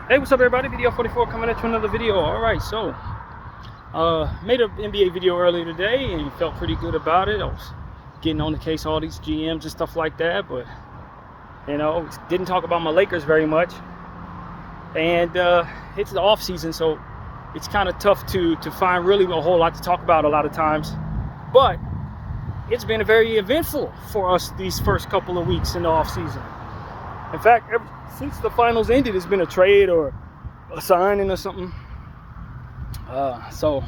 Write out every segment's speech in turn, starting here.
Hey, what's up, everybody? Video 44 coming at you another video. All right, so made an NBA video earlier today and felt pretty good about it. I was getting on the case of all these GMs and stuff like that, but didn't talk about my Lakers very much. And it's the off season, so it's kind of tough to find really a whole lot to talk about a lot of times. But it's been very eventful for us these first couple of weeks in the off season. In fact, since the finals ended, it's been a trade or a signing or something. So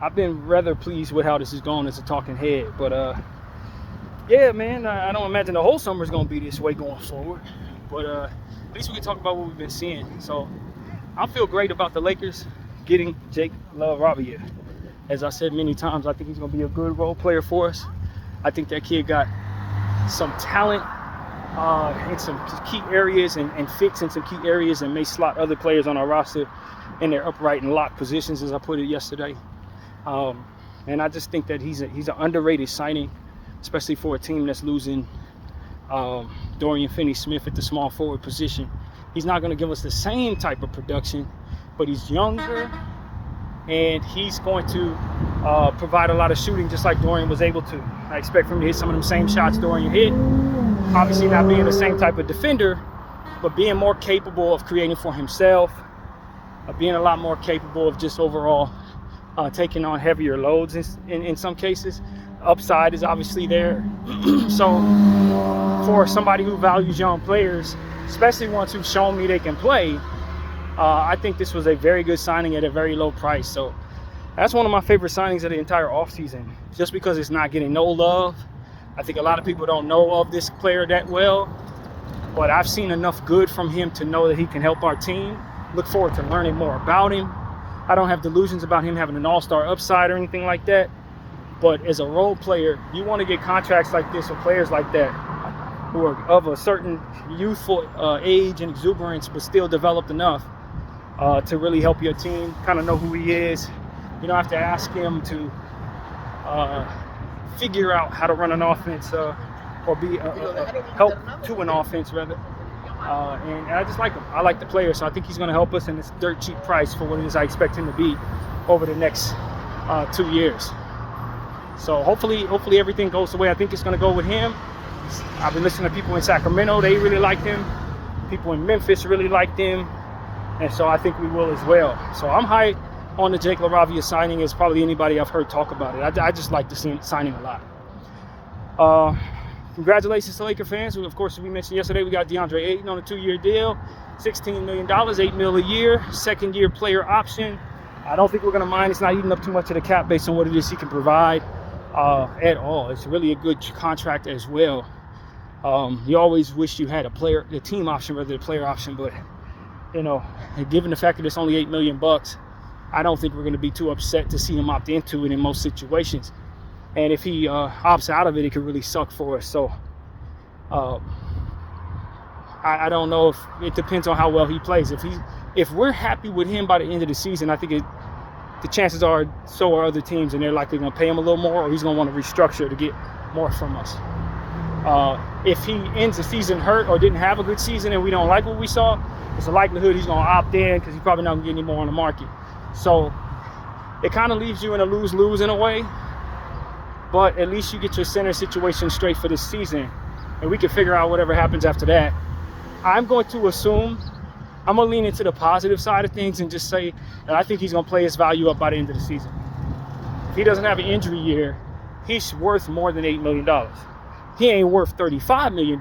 I've been rather pleased with how this is going as a talking head. But yeah, man, I don't imagine the whole summer is going to be this way going forward. But at least we can talk about what we've been seeing. So I feel great about the Lakers getting Jake LaRavia. As I said many times, I think he's going to be a good role player for us. I think that kid got some talent in some key areas and fits in some key areas and may slot other players on our roster in their upright and locked positions, as I put it yesterday. And I just think that he's an underrated signing, especially for a team that's losing Dorian Finney-Smith at the small forward position. He's not going to give us the same type of production, but he's younger and he's going to provide a lot of shooting just like Dorian was able to. I expect him to hit some of them same shots Dorian hit. Obviously not being the same type of defender, but being more capable of creating for himself, being a lot more capable of just overall taking on heavier loads in some cases. Upside is obviously there. So for somebody who values young players, especially ones who've shown me they can play, I think this was a very good signing at a very low price. So that's one of my favorite signings of the entire offseason, just because it's not getting no love. I think a lot of people don't know of this player that well, but I've seen enough good from him to know that he can help our team. Look forward to learning more about him. I don't have delusions about him having an all-star upside or anything like that, but as a role player, you want to get contracts like this or players like that who are of a certain youthful age and exuberance, but still developed enough to really help your team, kind of know who he is. You don't have to ask him to figure out how to run an offense or be help to an offense rather. And I just like him. I like the player, so I think he's going to help us, and it's dirt cheap price for what it is I expect him to be over the next 2 years. So hopefully everything goes the way I think it's going to go with him. I've been listening to people in Sacramento. They really liked him. People in Memphis really liked him. And so I think we will as well. So I'm high on the Jake LaRavia signing as probably anybody I've heard talk about it. I just like the signing a lot. Congratulations to Laker fans. Of course, we mentioned yesterday we got DeAndre Ayton on a 2-year deal, $16 million, $8 million a year, second-year player option. I don't think we're going to mind. It's not eating up too much of the cap based on what it is he can provide at all. It's really a good contract as well. You always wish you had the team option rather than the player option, but given the fact that it's only $8 million, I don't think we're going to be too upset to see him opt into it in most situations. And if he opts out of it, it could really suck for us. So I don't know if it depends on how well he plays. If we're happy with him by the end of the season, I think the chances are so are other teams, and they're likely going to pay him a little more, or he's going to want to restructure to get more from us. If he ends the season hurt or didn't have a good season and we don't like what we saw, it's a likelihood he's going to opt in because he's probably not going to get any more on the market. So it kind of leaves you in a lose-lose in a way, but at least you get your center situation straight for this season, and we can figure out whatever happens after that. I'm going to assume, I'm going to lean into the positive side of things and just say that I think he's going to play his value up by the end of the season. If he doesn't have an injury year, he's worth more than $8 million. He ain't worth $35 million,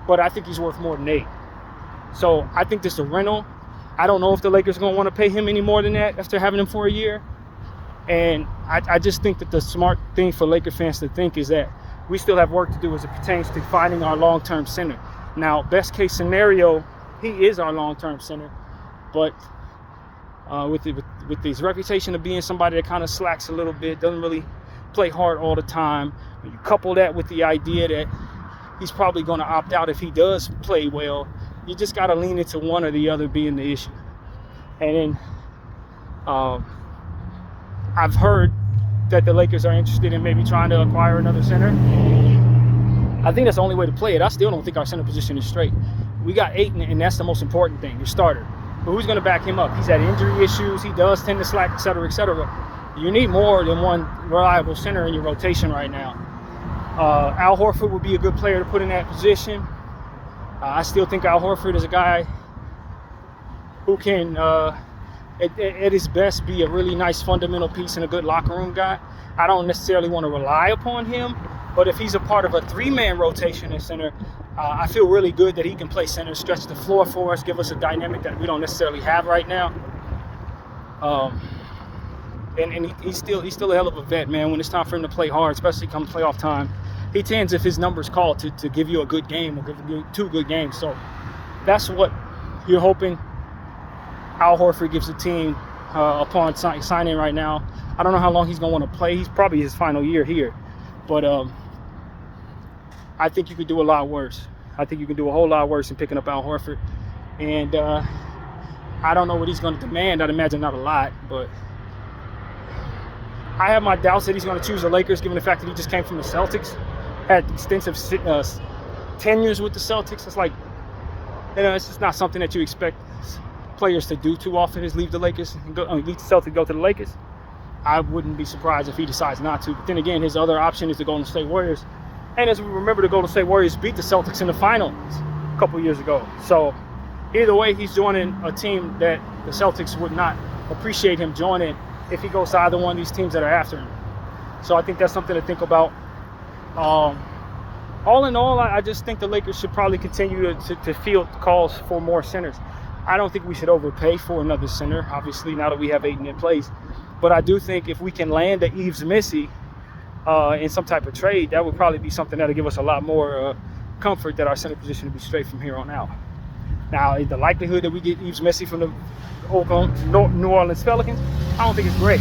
but I think he's worth more than $8. So I think this is a rental. I don't know if the Lakers are going to want to pay him any more than that after having him for a year. And I just think that the smart thing for Laker fans to think is that we still have work to do as it pertains to finding our long-term center. Now, best case scenario, he is our long-term center, but with his reputation of being somebody that kind of slacks a little bit, doesn't really play hard all the time, when you couple that with the idea that he's probably going to opt out if he does play well, you just got to lean into one or the other being the issue. And then I've heard that the Lakers are interested in maybe trying to acquire another center. I think that's the only way to play it. I still don't think our center position is straight. We got Ayton, and that's the most important thing, your starter. but who's going to back him up? He's had injury issues. He does tend to slack, et cetera, et cetera. You need more than one reliable center in your rotation right now. Al Horford would be a good player to put in that position. I still think Al Horford is a guy who can, at his best, be a really nice fundamental piece and a good locker room guy. I don't necessarily want to rely upon him, but if he's a part of a three-man rotation at center, I feel really good that he can play center, stretch the floor for us, give us a dynamic that we don't necessarily have right now. And he's still a hell of a vet, man. When it's time for him to play hard, especially come playoff time, he tends, if his number's called, to give you a good game or give you 2 good games. So that's what you're hoping Al Horford gives the team upon signing right now. I don't know how long he's going to want to play. He's probably his final year here. But I think you could do a lot worse. I think you can do a whole lot worse than picking up Al Horford. And I don't know what he's going to demand. I'd imagine not a lot, but I have my doubts that he's going to choose the Lakers, given the fact that he just came from the Celtics, had extensive tenures with the Celtics. It's like, it's just not something that you expect players to do too often, is leave the Lakers and leave the Celtics, go to the Lakers. I wouldn't be surprised if he decides not to. But then again, his other option is the Golden State Warriors. And as we remember, the Golden State Warriors beat the Celtics in the finals a couple years ago. So either way, he's joining a team that the Celtics would not appreciate him joining if he goes to either one of these teams that are after him. So I think that's something to think about. All in all, I just think the Lakers should probably continue to field calls for more centers. I don't think we should overpay for another center, obviously, now that we have Ayton in place. But I do think if we can land a Yves Missi in some type of trade, that would probably be something that would give us a lot more comfort that our center position will be straight from here on out. Now, the likelihood that we get Yves Missi from the New Orleans Pelicans, I don't think it's great.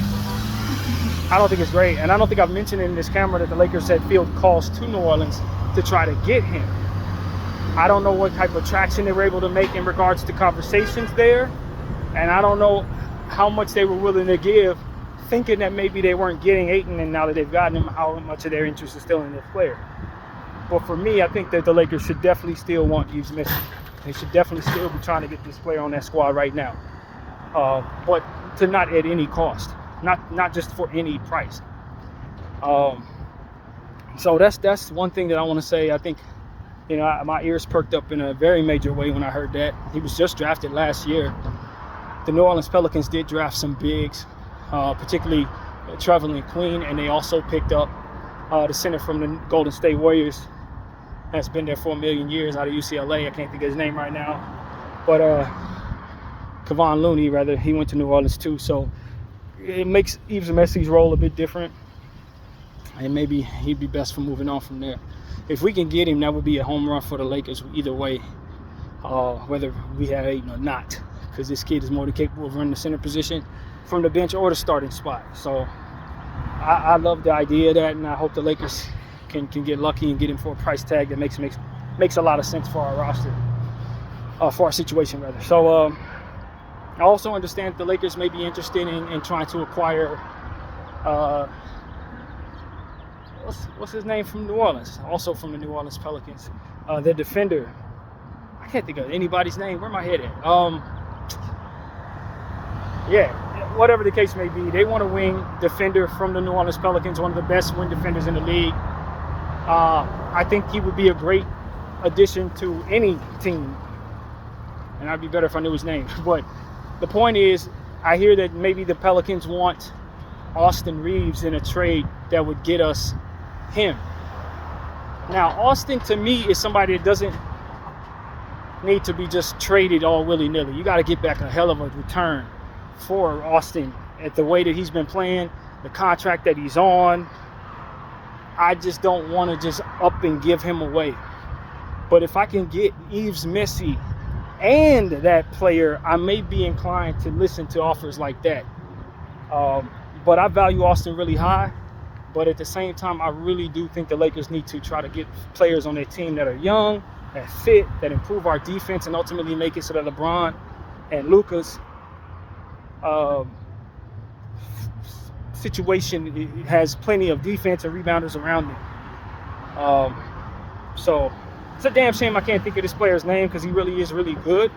And I don't think I've mentioned in this camera that the Lakers had field calls to New Orleans to try to get him. I don't know what type of traction they were able to make in regards to conversations there. And I don't know how much they were willing to give, thinking that maybe they weren't getting Ayton, and now that they've gotten him, how much of their interest is still in this player. But for me, I think that the Lakers should definitely still want Yves Missi. They should definitely still be trying to get this player on that squad right now. But to not at any cost, not just for any price. So that's one thing that I want to say. I think, my ears perked up in a very major way when I heard that. He was just drafted last year. The New Orleans Pelicans did draft some bigs, particularly Trevelyan Queen, and they also picked up the center from the Golden State Warriors. That's been there for a million years out of UCLA. I can't think of his name right now. But Kevon Looney, rather, he went to New Orleans too. So it makes Yves Missi's role a bit different. And maybe he'd be best for moving on from there. If we can get him, that would be a home run for the Lakers either way, whether we have Ayton or not. Because this kid is more than capable of running the center position from the bench or the starting spot. So I love the idea of that, and I hope the Lakers can get lucky and get him for a price tag that makes a lot of sense for our roster, for our situation rather. So I also understand that the Lakers may be interested in trying to acquire what's his name from New Orleans, also from the New Orleans Pelicans, their defender. I can't think of anybody's name. Where my head at? Whatever the case may be, they want a wing defender from the New Orleans Pelicans, one of the best wing defenders in the league. I think he would be a great addition to any team, and I'd be better if I knew his name. But the point is, I hear that maybe the Pelicans want Austin Reeves in a trade that would get us him. Now, Austin, to me, is somebody that doesn't need to be just traded all willy-nilly. You got to get back a hell of a return for Austin at the way that he's been playing, the contract that he's on. I just don't want to just up and give him away. But if I can get Yves Missi and that player, I may be inclined to listen to offers like that. But I value Austin really high. But at the same time, I really do think the Lakers need to try to get players on their team that are young, that fit, that improve our defense, and ultimately make it so that LeBron and Luka's situation has plenty of defense and rebounders around them. So it's a damn shame I can't think of this player's name, because he really is really good.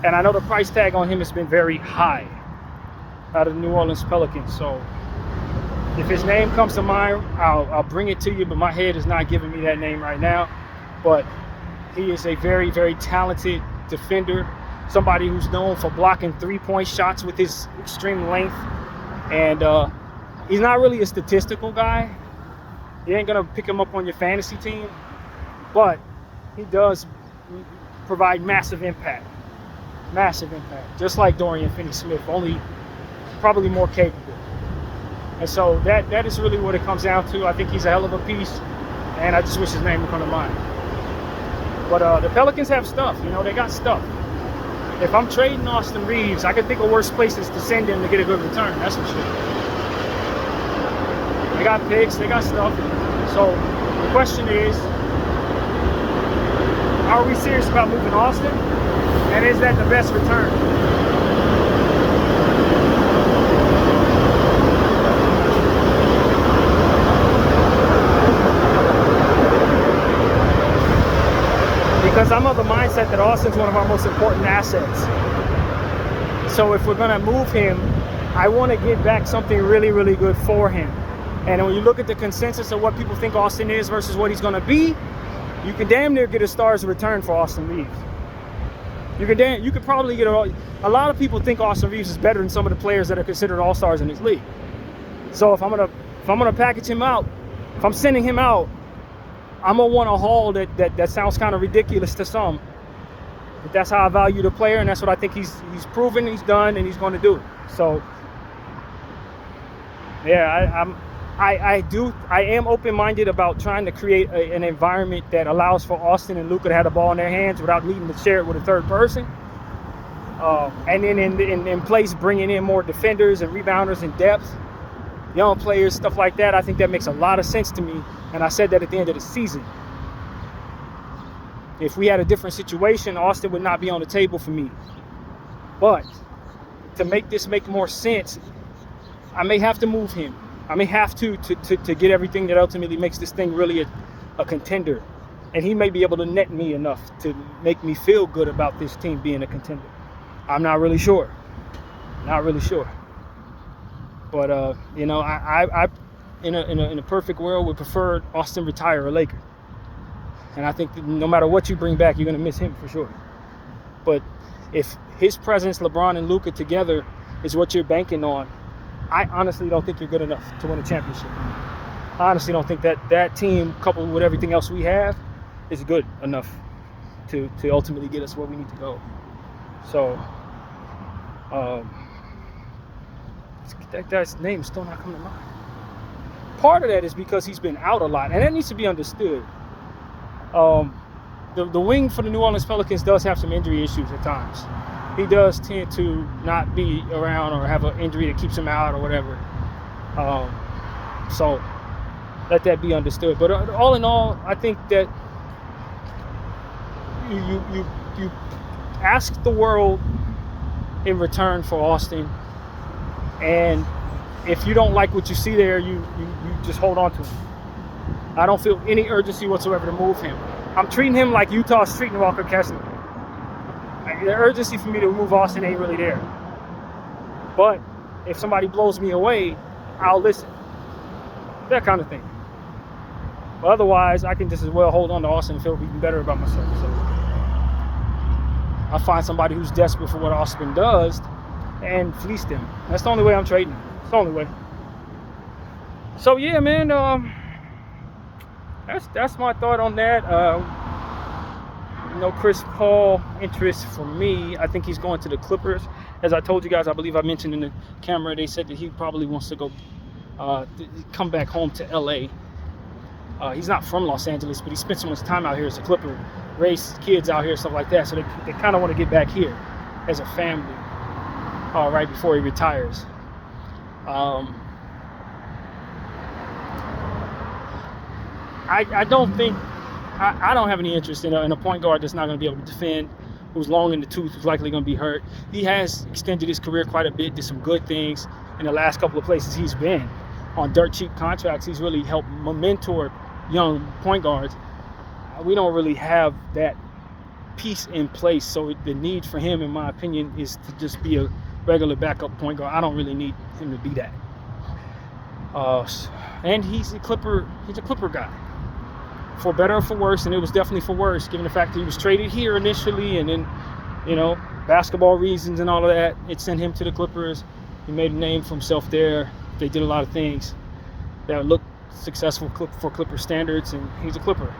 And I know the price tag on him has been very high out of the New Orleans Pelicans. So if his name comes to mind, I'll bring it to you, but my head is not giving me that name right now. But he is a very, very talented defender, somebody who's known for blocking three-point shots with his extreme length. And he's not really a statistical guy. You ain't gonna pick him up on your fantasy team, but he does provide massive impact. Massive impact, just like Dorian Finney-Smith, only probably more capable. And so that is really what it comes down to. I think he's a hell of a piece, and I just wish his name would come to mind. But the Pelicans have stuff, you know, they got stuff. If I'm trading Austin Reaves, I can think of worse places to send him to get a good return, that's for sure. They got picks, they got stuff. So the question is, are we serious about moving Austin? And is that the best return? Because I'm of the mindset that Austin's one of our most important assets. So if we're gonna move him, I wanna get back something really, really good for him. And when you look at the consensus of what people think Austin is versus what he's gonna be, you can damn near get a star's return for Austin Reaves. You could probably get a lot of people think Austin Reaves is better than some of the players that are considered all-stars in this league. So if I'm gonna package him out, if I'm sending him out, I'm gonna want a haul that sounds kind of ridiculous to some. But that's how I value the player, and that's what I think he's proven, he's done, and he's going to do. So yeah, I am open-minded about trying to create an environment that allows for Austin and Luka to have the ball in their hands without needing to share it with a third person. And then in place, bringing in more defenders and rebounders and depth, young players, stuff like that. I think that makes a lot of sense to me. And I said that at the end of the season. If we had a different situation, Austin would not be on the table for me. But to make this make more sense, I may have to move him. I may have to get everything that ultimately makes this thing really a contender. And he may be able to net me enough to make me feel good about this team being a contender. I'm not really sure. Not really sure. But, you know, I in a perfect world would prefer Austin retire a Laker. And I think that no matter what you bring back, you're going to miss him for sure. But if his presence, LeBron and Luka together, is what you're banking on, I honestly don't think you're good enough to win a championship. I honestly don't think that team, coupled with everything else we have, is good enough to ultimately get us where we need to go. So, that guy's name is still not coming to mind. Part of that is because he's been out a lot, and that needs to be understood. The wing for the New Orleans Pelicans does have some injury issues at times. He does tend to not be around or have an injury that keeps him out or whatever. So let that be understood. But all in all, I think that you ask the world in return for Austin, and if you don't like what you see there, you just hold on to him. I don't feel any urgency whatsoever to move him. I'm treating him like Utah's treating Walker Kessler. The urgency for me to move Austin ain't really there. But if somebody blows me away, I'll listen. That kind of thing. But otherwise, I can just as well hold on to Austin and feel even better about myself. So I'll find somebody who's desperate for what Austin does and fleece them. That's the only way I'm trading. It's the only way. So yeah, man, that's my thought on that. No Chris Paul interest for me. I think he's going to the Clippers. As I told you guys, I believe I mentioned in the camera, they said that he probably wants to go come back home to LA. He's not from Los Angeles, but he spent so much time out here as a Clipper, raised kids out here, stuff like that. So they kind of want to get back here as a family right before he retires. I don't think I don't have any interest in a point guard that's not going to be able to defend, who's long in the tooth, who's likely going to be hurt. He has extended his career quite a bit, did some good things in the last couple of places he's been. On dirt cheap contracts, he's really helped mentor young point guards. We don't really have that piece in place. So the need for him, in my opinion, is to just be a regular backup point guard. I don't really need him to be that. And he's a Clipper guy, for better or for worse, and it was definitely for worse, given the fact that he was traded here initially, and then, basketball reasons and all of that, it sent him to the Clippers. He made a name for himself there. They did a lot of things that looked successful for Clipper standards, and he's a Clipper.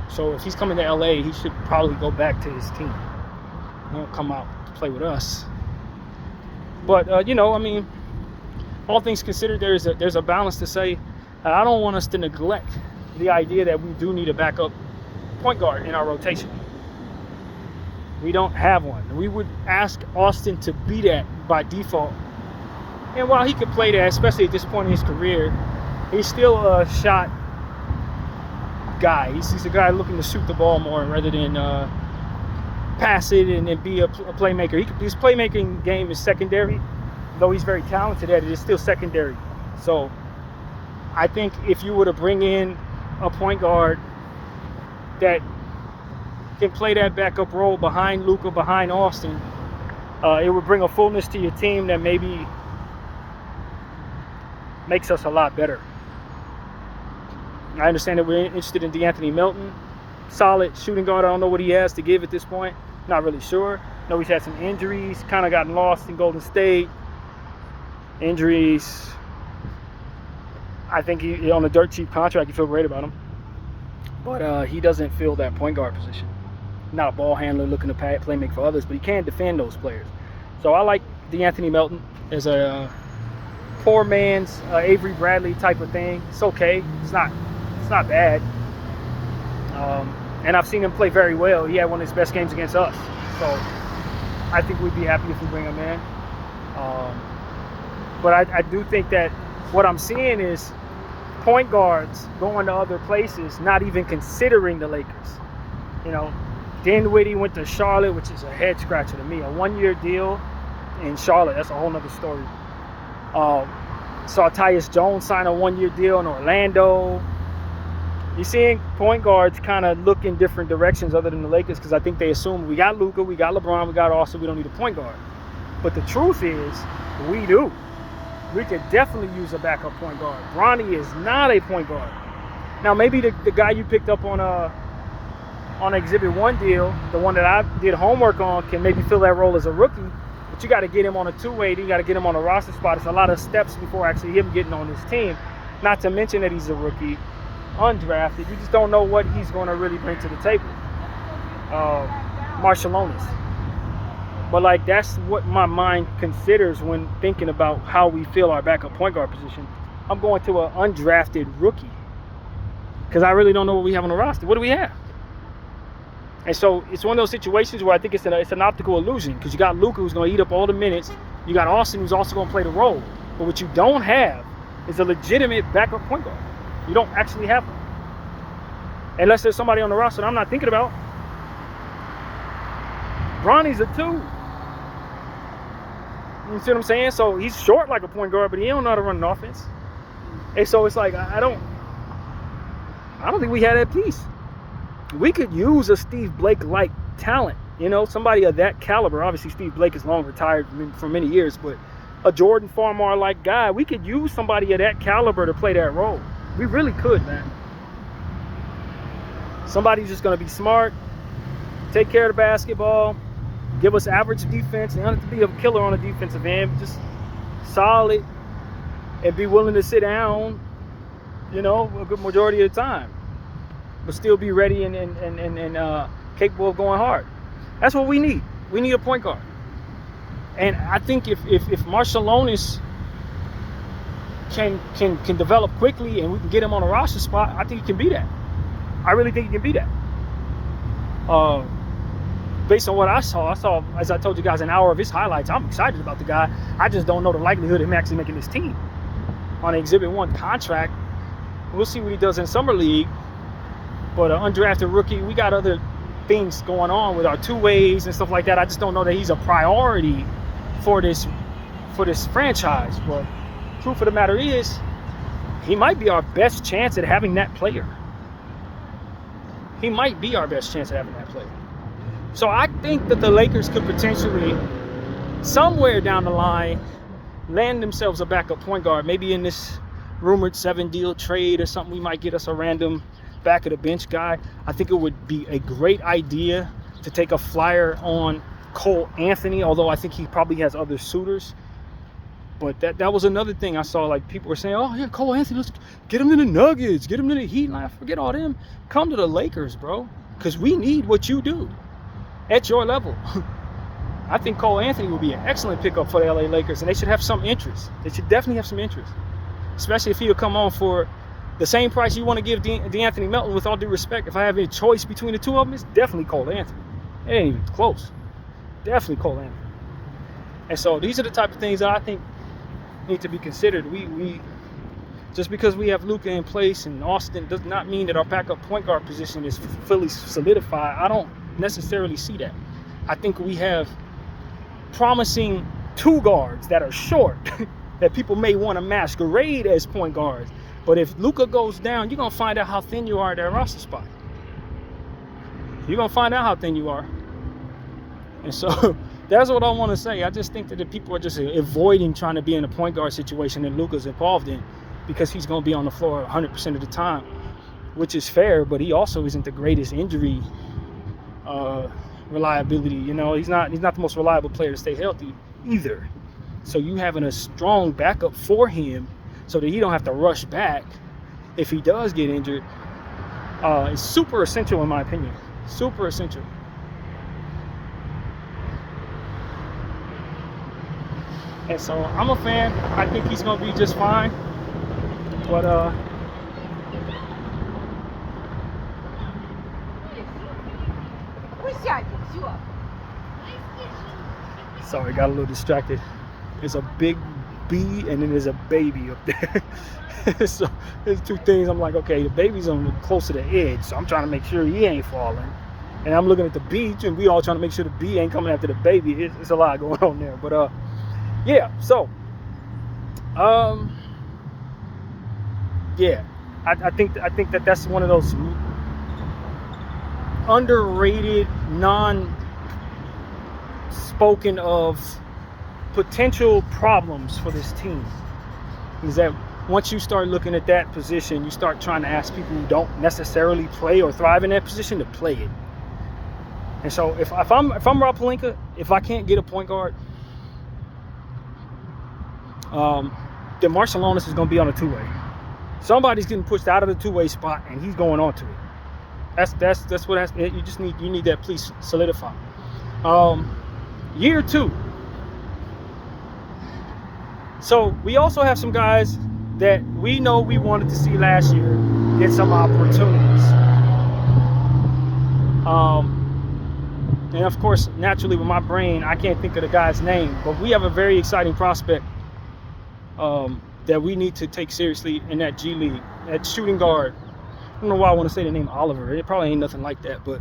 So if he's coming to LA, he should probably go back to his team. He won't come out to play with us. But all things considered, there's a balance to say. I don't want us to neglect the idea that we do need a backup point guard in our rotation. We don't have one. We would ask Austin to be that by default. And while he could play that, especially at this point in his career, he's still a shot guy. He's a guy looking to shoot the ball more rather than pass it and be a playmaker. His playmaking game is secondary. Though he's very talented at it, it's still secondary. So I think if you were to bring in a point guard that can play that backup role behind Luka, behind Austin, it would bring a fullness to your team that maybe makes us a lot better. I understand that we're interested in DeAnthony Melton. Solid shooting guard. I don't know what he has to give at this point. Not really sure. No, he's had some injuries. Kind of gotten lost in Golden State. Injuries. I think he on a dirt cheap contract. You feel great about him. But he doesn't fill that point guard position. Not a ball handler looking to play make for others, but he can defend those players. So I like DeAnthony Melton as a poor man's Avery Bradley type of thing. It's okay. It's not bad. And I've seen him play very well. He had one of his best games against us. So I think we'd be happy if we bring him in. But I do think that what I'm seeing is point guards going to other places, not even considering the Lakers. Dinwiddie went to Charlotte, which is a head scratcher to me. A 1-year deal in Charlotte, that's a whole nother story. Saw Tyus Jones sign a 1-year deal in Orlando. You're seeing point guards kind of look in different directions other than the Lakers, because I think they assume we got Luka, we got LeBron, we got Austin, we don't need a point guard. But the truth is, we do. We could definitely use a backup point guard. Bronny is not a point guard. Now, maybe the guy you picked up on Exhibit 1 deal, the one that I did homework on, can maybe fill that role as a rookie. But you got to get him on a two-way. You got to get him on a roster spot. It's a lot of steps before actually him getting on this team. Not to mention that he's a rookie, undrafted. You just don't know what he's going to really bring to the table. Marshallonis. But that's what my mind considers when thinking about how we fill our backup point guard position. I'm going to an undrafted rookie because I really don't know what we have on the roster. What do we have? And so it's one of those situations where I think it's an optical illusion, because you got Luka, who's going to eat up all the minutes. You got Austin, who's also going to play the role. But what you don't have is a legitimate backup point guard. You don't actually have one. Unless there's somebody on the roster that I'm not thinking about. Bronny's a 2. You see what I'm saying? So he's short like a point guard, but he don't know how to run an offense. And so it's like, I don't think we had that piece. We could use a Steve Blake-like talent, somebody of that caliber. Obviously, Steve Blake is long retired for many years, but a Jordan Farmar-like guy, we could use somebody of that caliber to play that role. We really could, man. Somebody's just going to be smart, take care of the basketball, give us average defense. You don't have to be a killer on the defensive end, just solid, and be willing to sit down, a good majority of the time, but still be ready and capable of going hard. That's what we need. We need a point guard. And I think if Marshallonis can develop quickly and we can get him on a roster spot, I think he can be that. I really think he can be that. Based on what I saw, as I told you guys, an hour of his highlights. I'm excited about the guy. I just don't know the likelihood of him actually making this team on an Exhibit 1 contract. We'll see what he does in Summer League. But an undrafted rookie, we got other things going on with our two-ways and stuff like that. I just don't know that he's a priority for this franchise. But truth of the matter is, he might be our best chance at having that player. He might be our best chance at having that player. So I think that the Lakers could potentially, somewhere down the line, land themselves a backup point guard. Maybe in this rumored 7-deal trade or something, we might get us a random back of the bench guy. I think it would be a great idea to take a flyer on Cole Anthony, although I think he probably has other suitors. But that was another thing I saw. Like, people were saying, oh yeah, Cole Anthony, let's get him to the Nuggets, get him to the Heat. Like, forget all them. Come to the Lakers, bro, because we need what you do at your level. I think Cole Anthony will be an excellent pickup for the LA Lakers, and they should have some interest. They should definitely have some interest, especially if he'll come on for the same price you want to give DeAnthony Melton. With all due respect, if I have any choice between the two of them, it's definitely Cole Anthony. It ain't even close. Definitely Cole Anthony. And so these are the type of things that I think need to be considered. We just because we have Luka in place and Austin does not mean that our backup point guard position is fully solidified. I don't necessarily see that. I think we have promising two guards that are short that people may want to masquerade as point guards. But if Luka goes down, you're going to find out how thin you are at that roster spot. You're going to find out how thin you are. And so that's what I want to say. I just think that the people are just avoiding trying to be in a point guard situation that Luka's involved in, because he's going to be on the floor 100% of the time, which is fair, but he also isn't the greatest injury reliability. You know, he's not the most reliable player to stay healthy either. So you having a strong backup for him so that he don't have to rush back if he does get injured is super essential, in my opinion. Super essential. And so I'm a fan. I think he's going to be just fine. But sorry, got a little distracted. There's a big B and then there's a baby up there. So there's two things. I'm like, okay, the baby's on close to the edge, so I'm trying to make sure he ain't falling. And I'm looking at the beach, and we all trying to make sure the bee ain't coming after the baby. It's a lot going on there. But yeah. So yeah, I think that that's one of those underrated, non-spoken of potential problems for this team, is that once you start looking at that position, you start trying to ask people who don't necessarily play or thrive in that position to play it. And so if I'm Rob Pelinka, if I can't get a point guard, then Marciulionis is going to be on a two-way. Somebody's getting pushed out of the two-way spot, and he's going on to it. That's what has, you need that. Please solidify. Year two. So we also have some guys that we know we wanted to see last year get some opportunities. And of course, naturally with my brain, I can't think of the guy's name, but we have a very exciting prospect that we need to take seriously in that G League, at shooting guard. I don't know why I want to say the name Oliver. It probably ain't nothing like that, but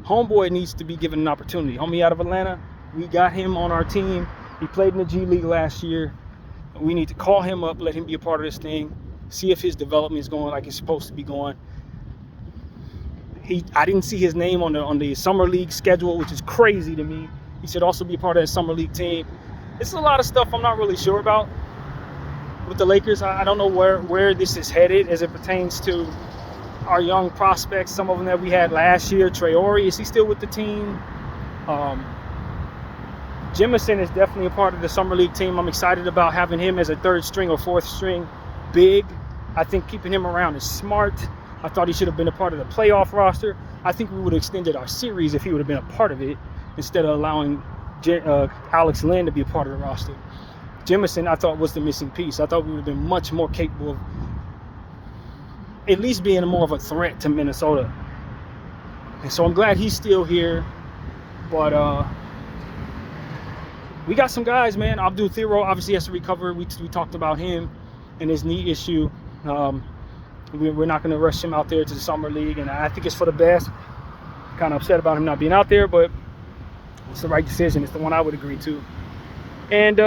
homeboy needs to be given an opportunity. Homie out of Atlanta, we got him on our team. He played in the G League last year. We need to call him up, let him be a part of this thing, see if his development is going like it's supposed to be going. I didn't see his name on the summer league schedule, which is crazy to me. He should also be a part of that summer league team. It's a lot of stuff I'm not really sure about with the Lakers. I don't know where this is headed as it pertains to our young prospects. Some of them that we had last year. Traore, is he still with the team? Jemison is definitely a part of the summer league team. I'm excited about having him as a third string or fourth string big. I think keeping him around is smart. I thought he should have been a part of the playoff roster. I think we would have extended our series if he would have been a part of it, instead of allowing Alex Len to be a part of the roster. Jemison, I thought, was the missing piece. I thought we would have been much more capable of at least being more of a threat to Minnesota. And so I'm glad he's still here. But we got some guys, man. Abdul Thiro obviously has to recover. We talked about him and his knee issue. We're not going to rush him out there to the summer league, and I think it's for the best. Kind of upset about him not being out there, but it's the right decision. It's the one I would agree to. And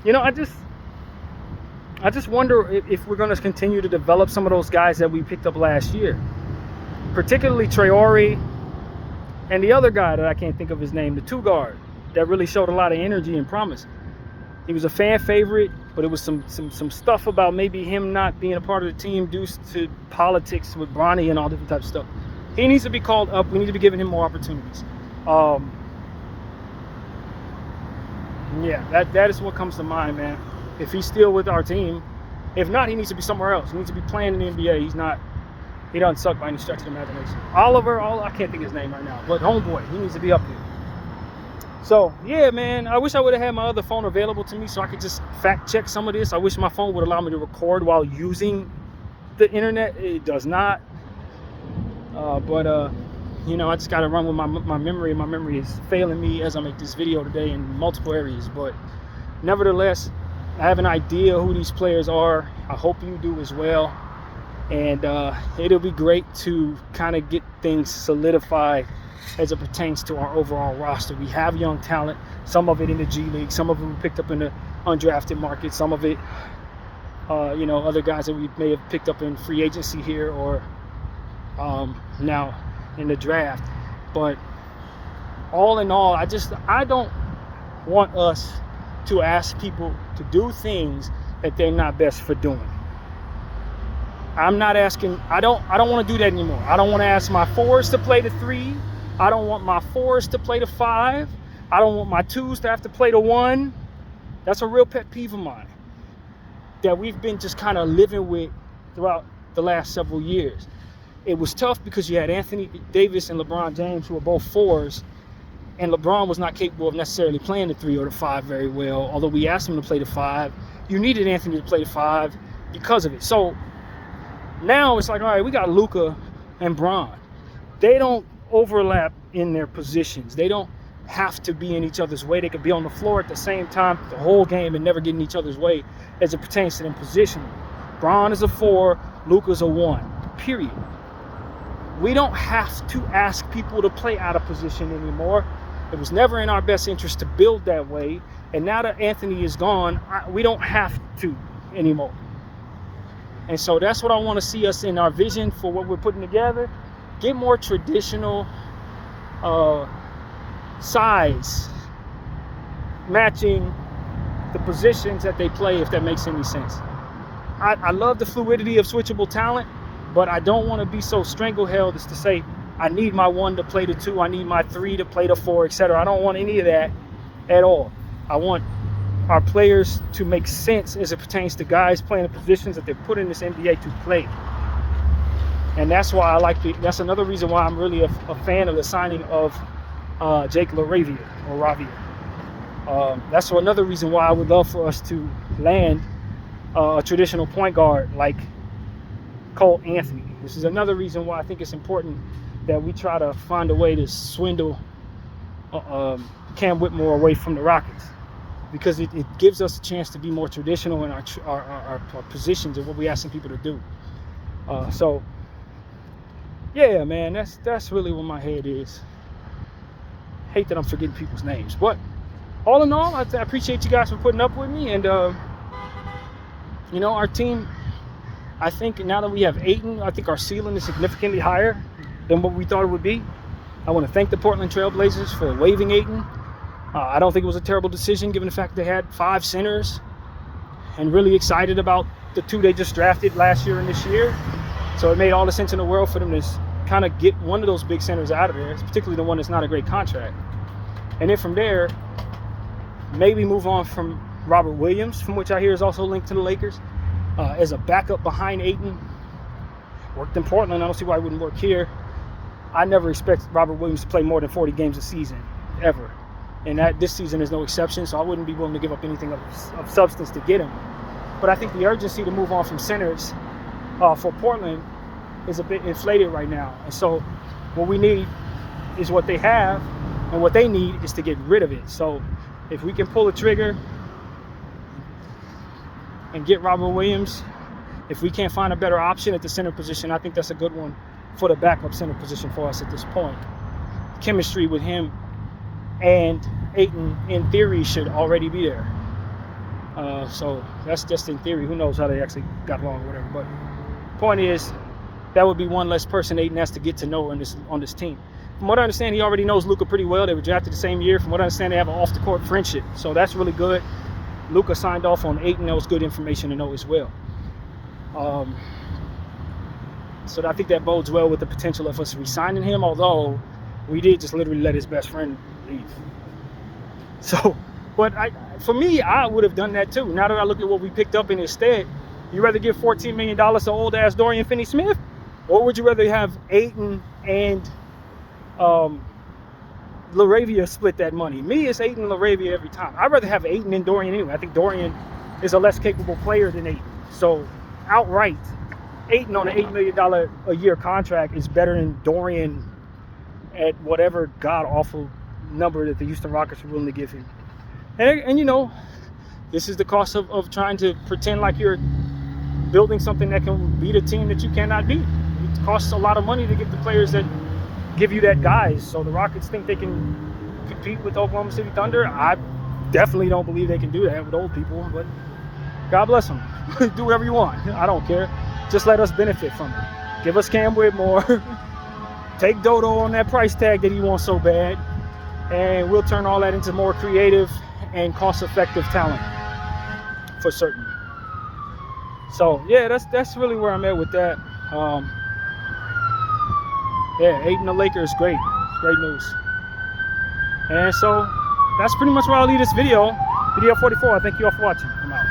you know, I just wonder if we're going to continue to develop some of those guys that we picked up last year, particularly Traore. And the other guy that I can't think of his name, the 2 guard, that really showed a lot of energy and promise. He was a fan favorite, but it was some stuff about maybe him not being a part of the team due to politics with Bronny and all different types of stuff. He needs to be called up. We need to be giving him more opportunities. Yeah, that is what comes to mind, man. If he's still with our team, if not, he needs to be somewhere else. He needs to be playing in the NBA. He doesn't suck by any stretch of the imagination. I can't think of his name right now, but homeboy, he needs to be up there. So, yeah, man, I wish I would have had my other phone available to me so I could just fact check some of this. I wish my phone would allow me to record while using the internet. It does not. You know, I just got to run with my memory. My memory is failing me as I make this video today in multiple areas. But nevertheless, I have an idea who these players are. I hope you do as well. And it'll be great to kind of get things solidified as it pertains to our overall roster. We have young talent, some of it in the G League, some of it we picked up in the undrafted market, some of it, you know, other guys that we may have picked up in free agency here or now in the draft. But all in all, I don't want us to ask people to do things that they're not best for doing. I'm not asking, I don't want to do that anymore. I don't want to ask my 4s to play the 3. I don't want my 4s to play the 5. I don't want my 2s to have to play the 1. That's a real pet peeve of mine that we've been just kind of living with throughout the last several years. It was tough because you had Anthony Davis and LeBron James, who are both 4s, and LeBron was not capable of necessarily playing the 3 or the 5 very well, although we asked him to play the 5. You needed Anthony to play the 5 because of it. So now it's like, all right, we got Luka and Bron. They don't overlap in their positions. They don't have to be in each other's way. They could be on the floor at the same time the whole game and never get in each other's way as it pertains to them positionally. Bron is a 4, Luka's a 1, period. We don't have to ask people to play out of position anymore. It was never in our best interest to build that way. And now that Anthony is gone, we don't have to anymore. And so that's what I want to see us in our vision for what we're putting together. Get more traditional size matching the positions that they play, if that makes any sense. I love the fluidity of switchable talent, but I don't want to be so strangle-held as to say, I need my 1 to play the 2, I need my 3 to play the 4, etc. I don't want any of that at all. I want our players to make sense as it pertains to guys playing the positions that they're put in this NBA to play. And that's why that's another reason why I'm really a fan of the signing of Jake LaRavia or Ravia. That's another reason why I would love for us to land a traditional point guard like Cole Anthony. This is another reason why I think it's important that we try to find a way to swindle Cam Whitmore away from the Rockets, because it gives us a chance to be more traditional in our positions and what we're asking people to do. So yeah, man, that's really where my head is. Hate that I'm forgetting people's names, but all in all, I appreciate you guys for putting up with me. And you know, our team, I think now that we have Ayton, I think our ceiling is significantly higher than what we thought it would be. I want to thank the Portland Trailblazers for waiving Ayton. I don't think it was a terrible decision given the fact they had 5 centers, and really excited about the 2 they just drafted last year and this year. So it made all the sense in the world for them to kind of get one of those big centers out of there, particularly the one that's not a great contract. And then from there, maybe move on from Robert Williams, from which I hear is also linked to the Lakers, as a backup behind Ayton. Worked in Portland, I don't see why he wouldn't work here. I never expect Robert Williams to play more than 40 games a season, ever. And that this season is no exception, so I wouldn't be willing to give up anything of substance to get him. But I think the urgency to move on from centers for Portland is a bit inflated right now. And so what we need is what they have, and what they need is to get rid of it. So if we can pull the trigger and get Robert Williams, if we can't find a better option at the center position, I think that's a good one for the backup center position for us at this point. Chemistry with him and Ayton, in theory, should already be there. So that's just in theory. Who knows how they actually got along or whatever. But point is, that would be one less person Ayton has to get to know on this team. from what I understand, he already knows Luka pretty well. They were drafted the same year. From what I understand, they have an off-the-court friendship. So that's really good. Luka signed off on Ayton. That was good information to know as well. So I think that bodes well with the potential of us re-signing him, although we did just literally let his best friend leave. So, but for me, I would have done that too. Now that I look at what we picked up in his stead, you rather give $14 million to old-ass Dorian Finney-Smith? Or would you rather have Ayton and LaRavia split that money? Me, it's Ayton and LaRavia every time. I'd rather have Ayton and Dorian anyway. I think Dorian is a less capable player than Ayton. So, outright, Ayton on an $8 million a year contract is better than Dorian at whatever god-awful number that the Houston Rockets are willing to give him. And you know, this is the cost of trying to pretend like you're building something that can beat a team that you cannot beat. It costs a lot of money to get the players that give you that guys. So the Rockets think they can compete with Oklahoma City Thunder. I definitely don't believe they can do that with old people, but God bless them. Do whatever you want. I don't care. Just let us benefit from it. Give us Cam Whitmore. Take Dodo on that price tag that he wants so bad. And we'll turn all that into more creative and cost-effective talent for certain. So, yeah, that's really where I'm at with that. Yeah, Ayton the Lakers, great. It's great news. And so, that's pretty much where I'll leave this video. Video 44. I thank you all for watching. I'm out.